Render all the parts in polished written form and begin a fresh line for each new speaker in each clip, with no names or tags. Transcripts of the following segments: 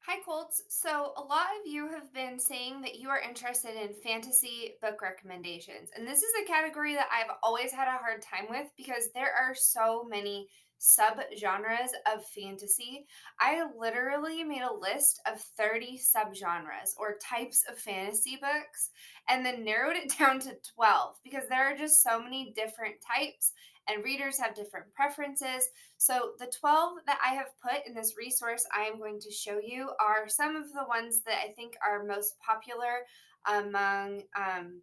Hi, Colts. So, a lot of you have been saying that you are interested in fantasy book recommendations. And this is a category that I've always had a hard time with because there are so many subgenres of fantasy. I literally made a list of 30 subgenres or types of fantasy books and then narrowed it down to 12 because there are just so many different types and readers have different preferences. So, the 12 that I have put in this resource I am going to show you are some of the ones that I think are most popular among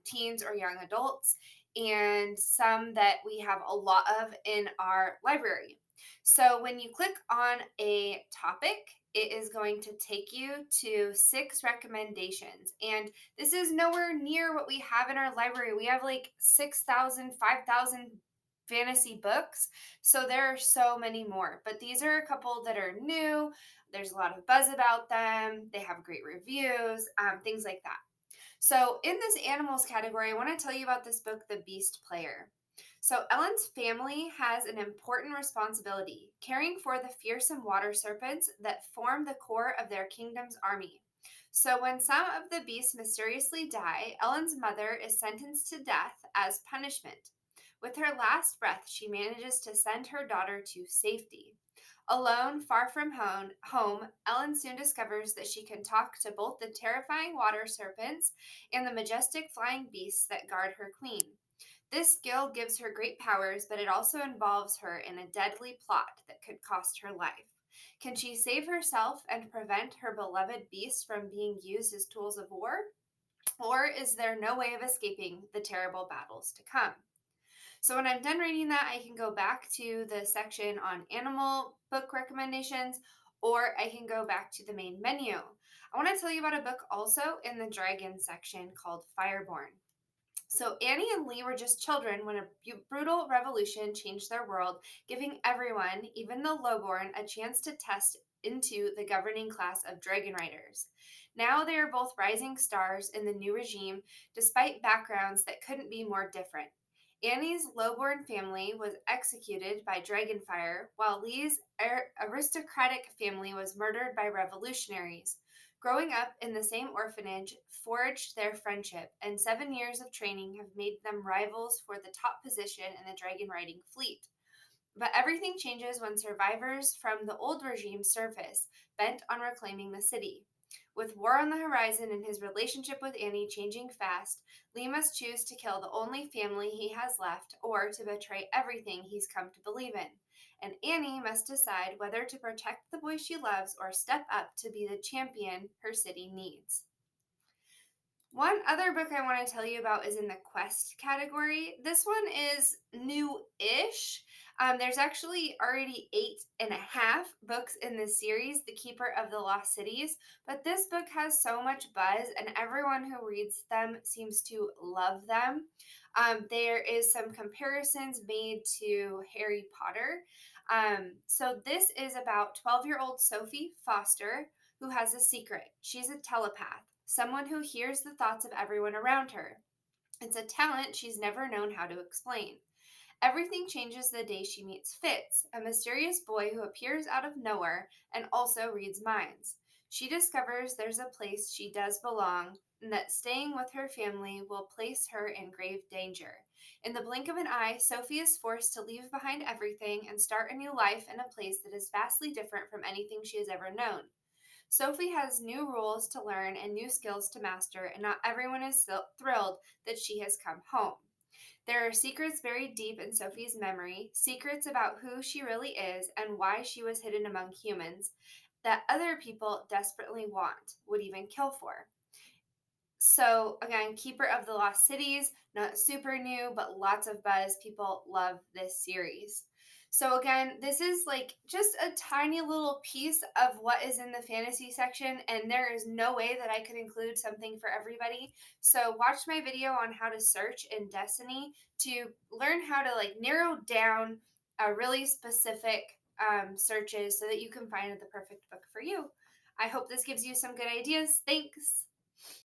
teens or young adults, and some that we have a lot of in our library. So, when you click on a topic, it is going to take you to 6 recommendations. And this is nowhere near what we have in our library. We have like 6,000, 5,000 fantasy books. So there are so many more, but these are a couple that are new. There's a lot of buzz about them. They have great reviews, things like that. So, in this animals category, I want to tell you about this book, The Beast Player. So, Ellen's family has an important responsibility caring for the fearsome water serpents that form the core of their kingdom's army. So, when some of the beasts mysteriously die, Ellen's mother is sentenced to death as punishment. With her last breath, she manages to send her daughter to safety. Alone, far from home, Ellen soon discovers that she can talk to both the terrifying water serpents and the majestic flying beasts that guard her queen. This skill gives her great powers, but it also involves her in a deadly plot that could cost her life. Can she save herself and prevent her beloved beasts from being used as tools of war? Or is there no way of escaping the terrible battles to come? So when I'm done reading that, I can go back to the section on animal book recommendations, or I can go back to the main menu. I want to tell you about a book also in the dragon section called Fireborn. So Annie and Lee were just children when a brutal revolution changed their world, giving everyone, even the lowborn, a chance to test into the governing class of dragon riders. Now they are both rising stars in the new regime, despite backgrounds that couldn't be more different. Annie's lowborn family was executed by dragonfire, while Lee's aristocratic family was murdered by revolutionaries. Growing up in the same orphanage forged their friendship, and 7 years of training have made them rivals for the top position in the dragon riding fleet. But everything changes when survivors from the old regime surface, bent on reclaiming the city. With war on the horizon and his relationship with Annie changing fast, Lee must choose to kill the only family he has left or to betray everything he's come to believe in. And Annie must decide whether to protect the boy she loves or step up to be the champion her city needs. One other book I want to tell you about is in the quest category. This one is new ish. There's actually already 8.5 books in this series, The Keeper of the Lost Cities. But this book has so much buzz, and everyone who reads them seems to love them. There is some comparisons made to Harry Potter. So this is about 12-year-old Sophie Foster, who has a secret. She's a telepath, someone who hears the thoughts of everyone around her. It's a talent she's never known how to explain. Everything changes the day she meets Fitz, a mysterious boy who appears out of nowhere and also reads minds. She discovers there's a place she does belong and that staying with her family will place her in grave danger. In the blink of an eye, Sophie is forced to leave behind everything and start a new life in a place that is vastly different from anything she has ever known. Sophie has new rules to learn and new skills to master, and not everyone is thrilled that she has come home. There are secrets buried deep in Sophie's memory, secrets about who she really is and why she was hidden among humans that other people desperately want, would even kill for. So, again, Keeper of the Lost Cities, not super new, but lots of buzz. People love this series. So, again, this is like just a tiny little piece of what is in the fantasy section, and there is no way that I could include something for everybody. So, watch my video on how to search in Destiny to learn how to like narrow down a really specific searches so that you can find the perfect book for you. I hope this gives you some good ideas. Thanks.